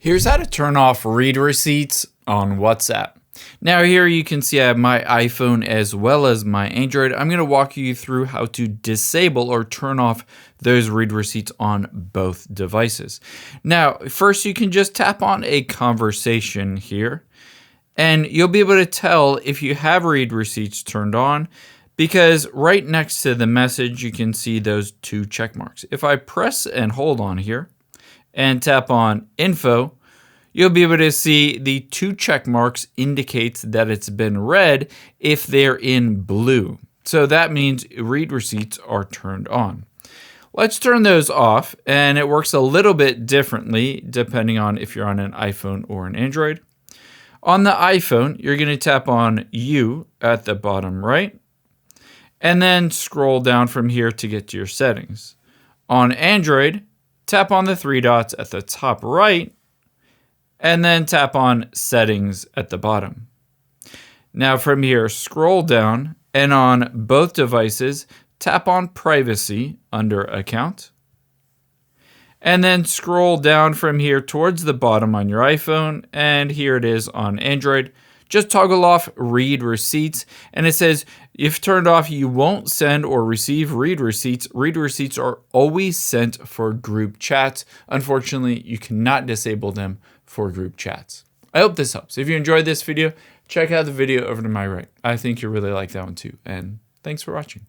Here's how to turn off read receipts on WhatsApp. Now here you can see I have my iPhone as well as my Android. I'm going to walk you through how to disable or turn off those read receipts on both devices. Now, first you can just tap on a conversation here and you'll be able to tell if you have read receipts turned on because right next to the message you can see those two check marks. If I press and hold on here, and tap on info, you'll be able to see the two check marks indicates that it's been read if they're in blue. So that means read receipts are turned on. Let's turn those off, and it works a little bit differently depending on if you're on an iPhone or an Android. On the iPhone, you're going to tap on U at the bottom right, and then scroll down from here to get to your settings. On Android, tap on the three dots at the top right, and then tap on Settings at the bottom. Now from here, scroll down, and on both devices, tap on Privacy under Account. And then scroll down from here towards the bottom on your iPhone, and here it is on Android. Just toggle off read receipts, and it says if turned off, you won't send or receive read receipts. Read receipts are always sent for group chats. Unfortunately, you cannot disable them for group chats. I hope this helps. If you enjoyed this video, check out the video over to my right. I think you'll really like that one too, and thanks for watching.